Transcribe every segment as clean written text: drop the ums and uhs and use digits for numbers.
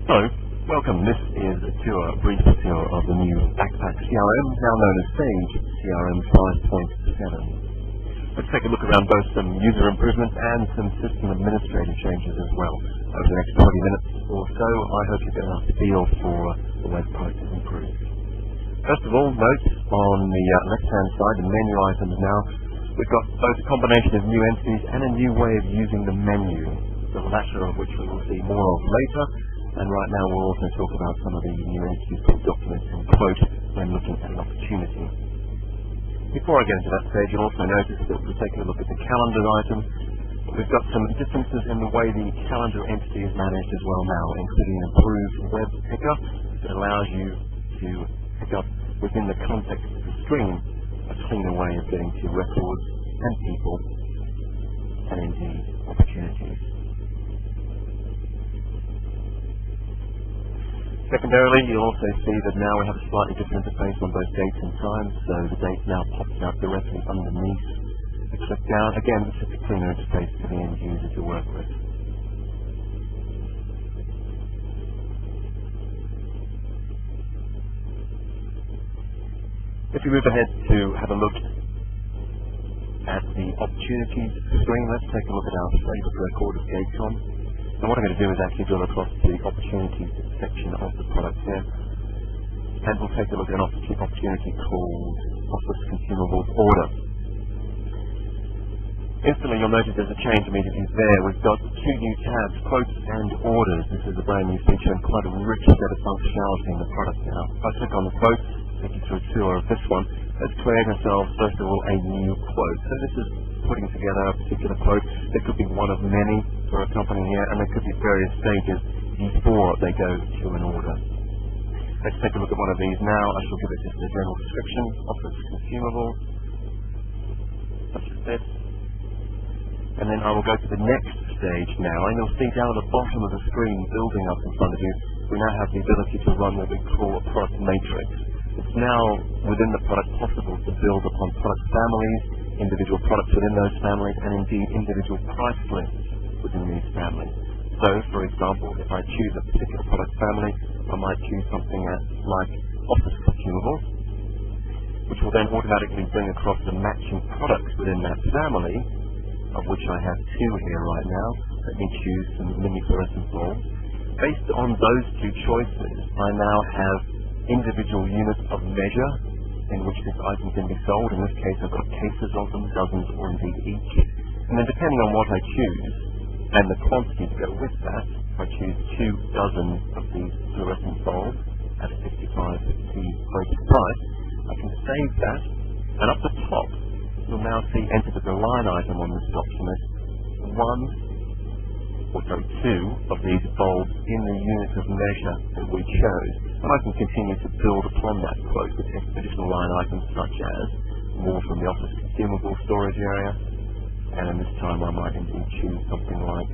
Hello, welcome. This is a brief tour of the new Backpack CRM, now known as Sage CRM 5.7. Let's take a look around both some user improvements and some system administrative changes as well. Over the next 20 minutes or so, I hope you get a feel for the way the product is improved. First of all, note on the left-hand side, the menu items now, we've got both a combination of new entities and a new way of using the menu, the latter of which we will see more of later. And right now we'll also talk about some of the new entities called documents and quote when looking at an opportunity. Before I get into that stage, you'll also notice that we're taking a look at the calendar item. We've got some differences in the way the calendar entity is managed as well now, including an improved web pickup that allows you to pick up within the context of the screen a cleaner way of getting to records and people and indeed opportunities. Secondarily, you'll also see that now we have a slightly different interface on both dates and times, so the date now pops out directly underneath the click down. Again, this is a cleaner interface for the end user to work with. If we move ahead to have a look at the opportunities screen, let's take a look at our favorite record of Gatecom. And what I'm going to do is actually go across to the opportunities section of the product here. And we'll take a look at an opportunity called Office Consumables Order. Instantly you'll notice there's a change immediately there. We've got two new tabs, Quotes and Orders. This is a brand new feature and quite a rich set of functionality in the product now. If I click on the quotes, take you through a tour of this one. Let's create ourselves, first of all, a new quote. So this is putting together a particular quote. There could be one of many for a company here, and there could be various stages before they go to an order. Let's take a look at one of these now. I shall give it just a general description, Office Consumables, such as this. And then I will go to the next stage now, and you'll see down at the bottom of the screen, building up in front of you, we now have the ability to run what we call a product matrix. It's now within the product possible to build upon product families, individual products within those families, and indeed individual price lists within these families. So, for example, if I choose a particular product family, I might choose something like Office Consumables, which will then automatically bring across the matching products within that family, of which I have two here right now. Let me choose some mini fluorescent bulbs. Based on those two choices, I now have individual units of measure in which this item can be sold. In this case, I've got cases of them, dozens or indeed each. And then depending on what I choose and the quantity to go with that, if I choose 2 dozen of these fluorescent bulbs at a 55p quoted price, I can save that. And up the top, you'll now see entered as a line item on this document, 2 of these bulbs in the unit of measure that we chose. And I can continue to build upon that quote with additional line items such as more from the Office Consumable storage area, and in this time I might indeed choose something like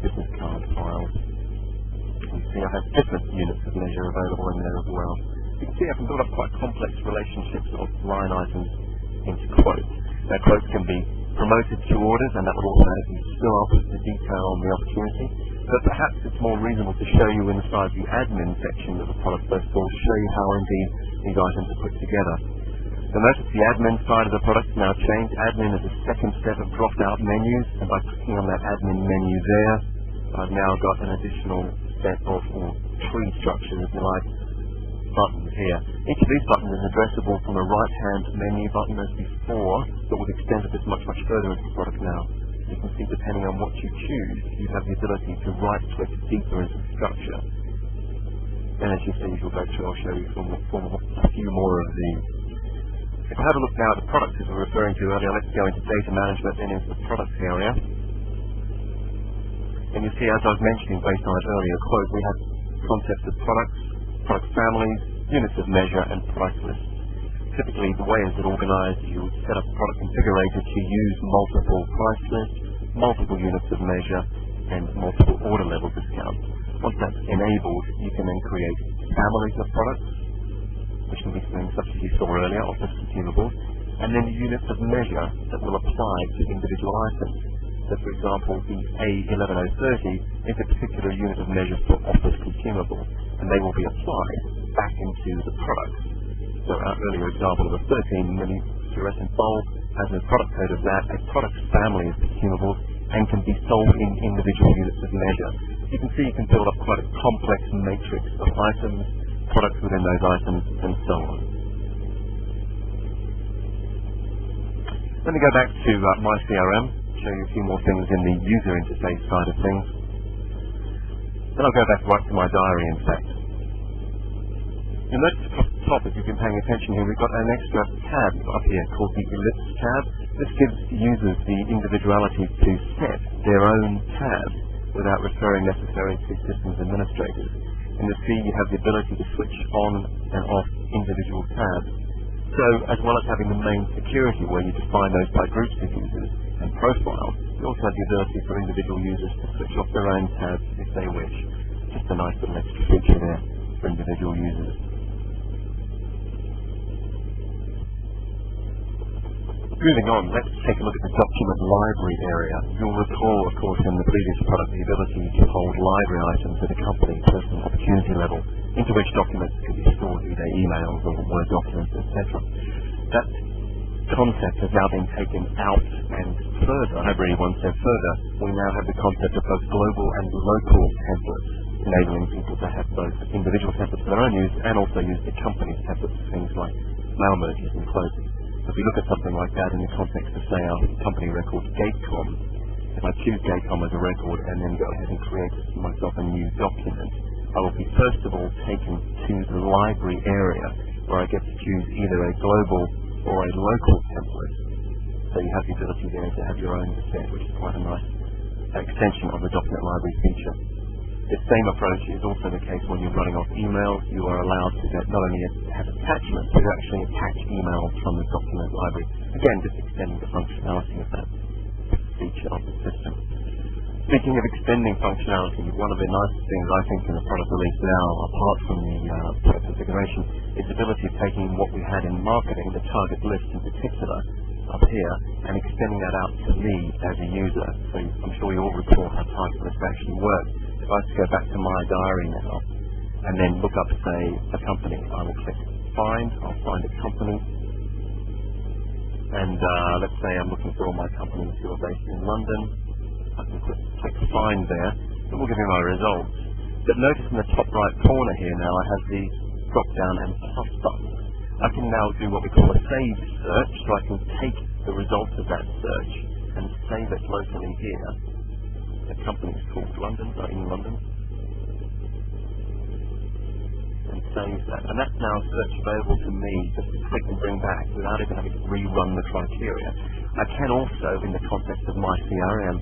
business card files. You see I have different units of measure available in there as well. You can see I can build up quite complex relationships of line items into quotes. Now quotes can be promoted to orders, and that would automatically fill up the detail on the opportunity. But perhaps it's more reasonable to show you inside the admin section of the product first of all, to show you how indeed these items are put together. So notice the admin side of the product is now changed. Admin is a second set of dropped out menus, and by clicking on that admin menu there, I've now got an additional set of tree structure, if you like, buttons here. Each of these buttons is addressable from a right-hand menu button as before, but we've extended this much further into the product now. You can see depending on what you choose, you have the ability to right-click deeper into the structure. And as you see, as we'll go through, I'll show you a few more of these. If I have a look now at the products as we were referring to earlier, let's go into data management and into the products area. And you see, as I was mentioning based on an earlier quote, we have concepts of products, product families, units of measure, and price lists. Typically, the way is organized, you set up a product configurator to use multiple price lists, multiple units of measure, and multiple order level discounts. Once that's enabled, you can then create families of products, which can be things such as you saw earlier, Office Consumables, and then units of measure that will apply to individual items. So for example, the A11030 is a particular unit of measure for office consumables, and they will be applied back into the product. So our earlier example of a 13mm fluorescent bulb has a product code of that, a product family of consumables, and can be sold in individual units of measure. You can see you can build up quite a complex matrix of items, products within those items, and so on. Let me go back to my CRM, show you a few more things in the user interface side of things. Then I'll go back right to my diary, in fact. You'll notice across the top, if you've been paying attention here, we've got an extra tab up here called the ellipse tab. This gives users the individuality to set their own tabs without referring necessarily to systems administrators. In the C, you have the ability to switch on and off individual tabs. So, as well as having the main security where you define those by groups of users and profiles, you also have the ability for individual users to switch off their own tabs if they wish. Just a nice little extra feature there for individual users. Moving on, let's take a look at the document library area. You'll recall, of course, in the previous product, the ability to hold library items at a company, person, opportunity level, into which documents can be stored, be they emails or Word documents, etc. That concept has now been taken out and further, library one step further, we now have the concept of both global and local templates, enabling people to have both individual templates for their own use and also use the company's templates for things like mail merges and closing. If we look at something like that in the context of, say, our company record Gatecom, if I choose Gatecom as a record and then go ahead and create myself a new document, I will be first of all taken to the library area where I get to choose either a global or a local template. So you have the ability there to have your own set, which is quite a nice extension of the document library feature. The same approach is also the case when you're running off emails. You are allowed to not only have attachments, but actually attach emails from the document library. Again, just extending the functionality of that feature of the system. Speaking of extending functionality, one of the nice things I think in the product release now, apart from the configuration, is the ability of taking what we had in marketing, the target list in particular, up here, and extending that out to me as a user. So I'm sure you all recall how target lists actually work. If I was to go back to my diary now, and then look up, say, a company, I will click Find, I'll find a company, and let's say I'm looking for all my companies who are based in London. I can click Find there, it will give me my results. But notice in the top right corner here now, I have the drop down and plus button. I can now do what we call a save search, so I can take the results of that search and save it locally here. The company is called London, in London, and save that. And that's now a search available to me just to click and bring back without even having to rerun the criteria. I can also, in the context of my CRM,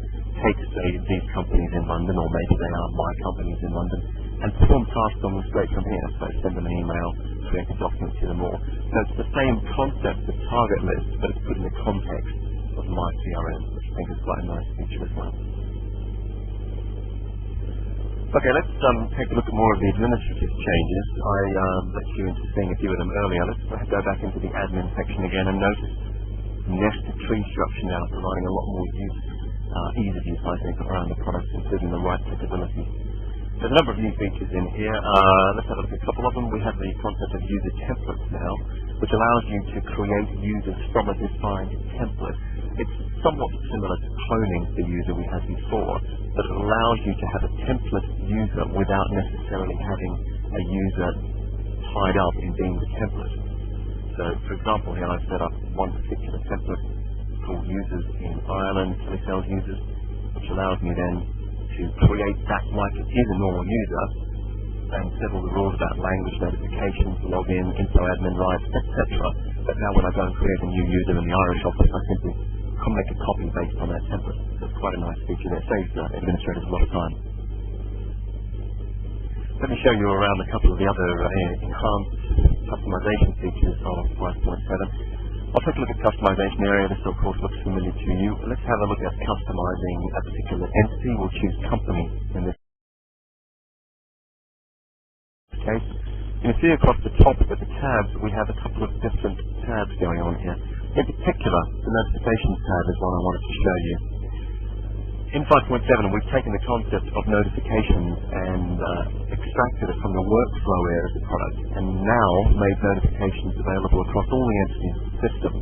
take, say, these companies in London, or maybe they are my companies in London, and perform tasks on them straight from here. So send them an email, create a document to them all. So it's the same concept of target list, but it's put in the context of my CRM, which I think is quite a nice feature as well. Okay, let's take a look at more of the administrative changes. I let you into seeing a few of them earlier. Let's go back into the admin section again and notice nested tree structure now, providing a lot more ease of use, I think, around the products, including the right capabilities. There's a number of new features in here. Let's have a look at a couple of them. We have the concept of user templates now, which allows you to create users from a defined template. It's somewhat similar to cloning the user we had before, but it allows you to have a template user without necessarily having a user tied up in being the template. So, for example, here I've set up one particular template called users in Ireland, telesales users, which allows me then to create that like it is a normal user and set all the rules about language notifications, login, info admin rights, etc. But now when I go and create a new user in the Irish office, I simply make a copy based on that template. So it's quite a nice feature there. Saves administrators a lot of time. Let me show you around a couple of the other enhanced customization features of 5.7. I'll take a look at customization area. This of course looks familiar to you. Let's have a look at customizing a particular entity. We'll choose company in this case. You can see across the top with the tabs, we have a couple of different tabs going on here. In particular, the notifications tab is one I wanted to show you. In 5.7, we've taken the concept of notifications and extracted it from the workflow area of the product, and now made notifications available across all the entities of the system.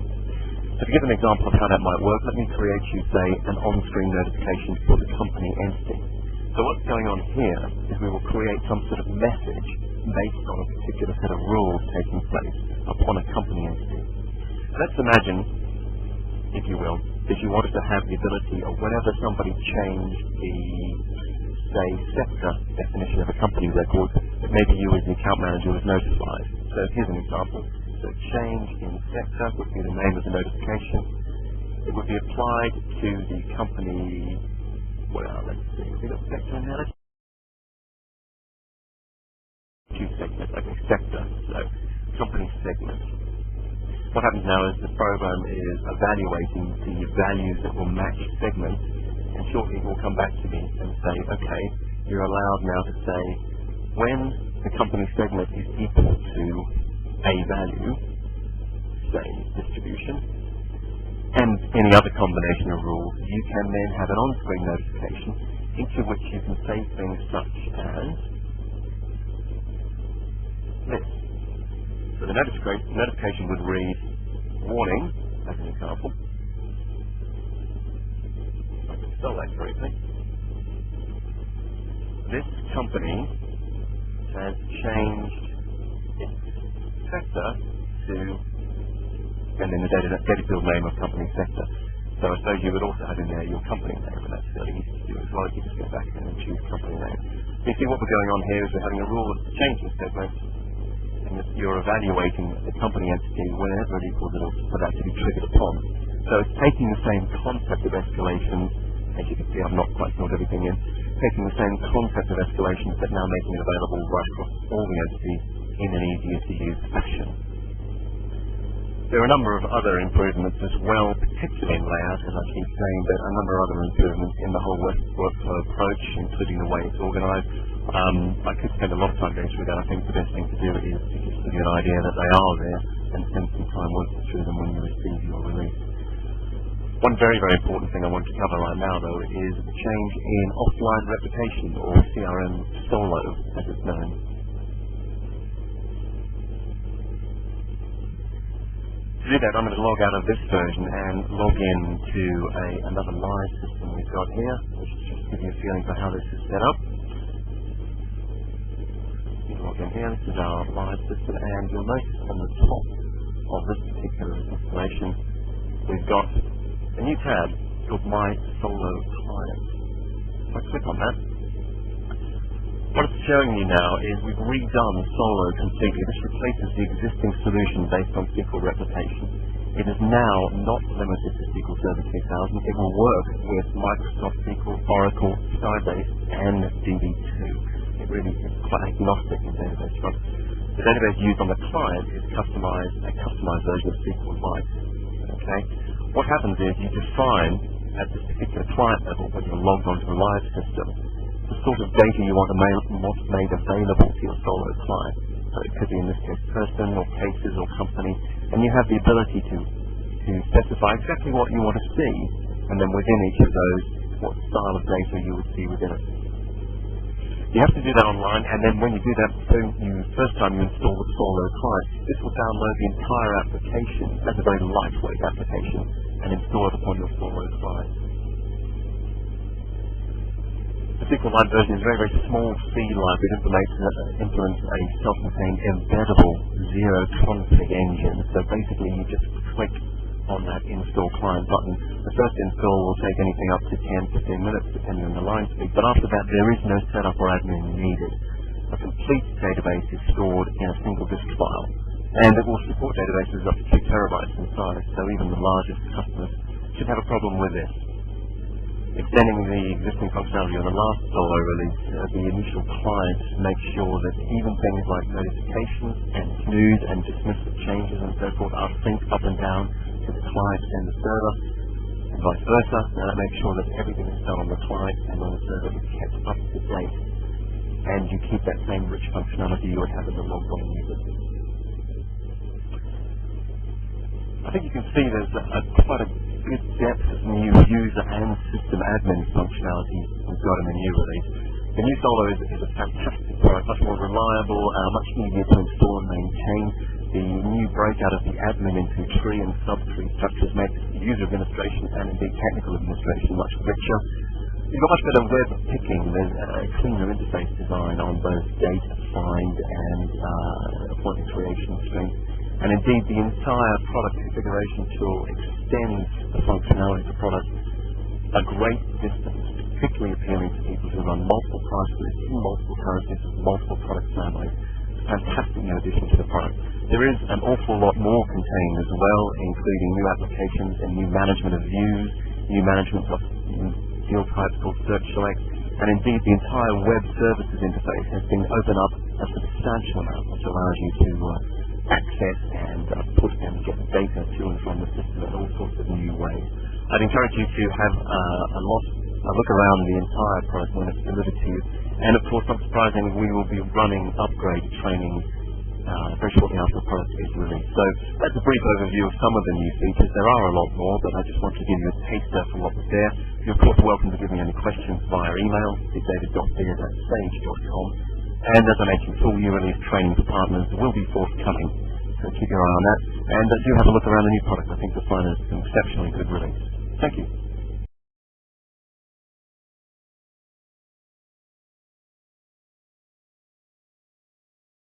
So to give an example of how that might work, let me create you, say, an on-screen notification for the company entity. So what's going on here is we will create some sort of message based on a particular set of rules taking place upon a company entity. Let's imagine, if you will, if you wanted to have the ability of whenever somebody changed the, say, sector definition of a company record, that maybe you as the account manager was notified. So here's an example. So change in sector would be the name of the notification. It would be applied to the company, well, let's see, have we got sector in there? Choose segment, okay, sector, so company segment. What happens now is the program is evaluating the values that will match segments, and shortly it will come back to me and say, okay, you're allowed now to say when the company segment is equal to a value, say distribution, and any other combination of rules, you can then have an on-screen notification into which you can say things such as this. So the notification would read, warning, as an example. I can spell that correctly. This company has changed its sector to, and then the data field name of company sector. So I suppose you would also have in there your company name, and that's fairly easy to do as well. You just go back and choose company name. So you see what we're going on here is we're having a rule of changing segment, and you're evaluating the company entity whenever it equals it for that to be triggered upon. So it's taking the same concept of escalations, as you can see I've not quite filled everything in, taking the same concept of escalations but now making it available right across all the entities in an easier to use fashion. There are a number of other improvements as well, particularly in layout, as I keep saying, but a number of other improvements in the whole workflow approach, including the way it's organized. I could spend a lot of time going through that. I think the best thing to do is to just give you an idea that they are there and spend some time working through them when you receive your release. One very, very important thing I want to cover right now, though, is the change in offline replication, or CRM Solo, as it's known. To do that, I'm going to log out of this version and log in to another live system we've got here, which just gives you a feeling for how this is set up. You log in here, this is our live system, and you'll notice on the top of this particular installation, we've got a new tab called My Solo Client. If I click on that, what it's showing you now is we've redone Solo completely. This replaces the existing solution based on SQL replication. It is now not limited to SQL Server 2000. It will work with Microsoft SQL, Oracle, Sybase, and DB2. It really is quite agnostic in database front. The database used on the client is a customized version of SQLite. Okay? What happens is you define at this particular client level, when you're logged onto a live system, the sort of data you want made available to your Solo client. So it could be, in this case, person or cases or company, and you have the ability to specify exactly what you want to see, and then within each of those, what style of data you would see within it. You have to do that online, and then when you do that, first time you install the Solo client, this will download the entire application as a very lightweight application and install it upon your Solo client. The SQLite version is a very, very small C library. It implements a self-contained embeddable zero-config engine. So basically you just click on that install client button. The first install will take anything up to 10-15 minutes depending on the line speed, but after that there is no setup or admin needed. A complete database is stored in a single disk file, and it will support databases up to 2 terabytes in size, so even the largest customers should have a problem with this. Extending the existing functionality on the last Solo release, the initial client makes sure that even things like notifications and snooze and dismiss changes and so forth are synced up and down to the client and the server, and vice versa. Now that makes sure that everything is done on the client and on the server is kept up to date, and you keep that same rich functionality you would have as a logged on user. I think you can see there's quite a good depth of new user and system admin functionality we've got in the new release. The new Solo is a fantastic product, much more reliable, much easier to install and maintain. The new breakout of the admin into tree and sub-tree structures makes user administration and indeed technical administration much richer. You've got much better web picking. There's a cleaner interface design on both date find and appointment creation screen. And indeed, the entire product configuration tool extends the functionality of the product a great distance, particularly appealing to people who run multiple price lists, multiple currencies, multiple product families. Fantastic new addition to the product. There is an awful lot more contained as well, including new applications and new management of views, new management of field types called Search Select, and indeed the entire web services interface has been opened up a substantial amount, which allows you to access and put and get data to and from the system in all sorts of new ways. I'd encourage you to have a look around the entire product when it's delivered to you. And of course, not surprisingly, we will be running upgrade training very shortly after the product is released. So that's a brief overview of some of the new features. There are a lot more, but I just want to give you a taster for what was there. You're of course welcome to give me any questions via email, david.beard@sage.com. And as I mentioned, full new release training for partners will be forthcoming. So keep your eye on that. And do have a look around the new product. I think you'll find it's an exceptionally good release. Thank you.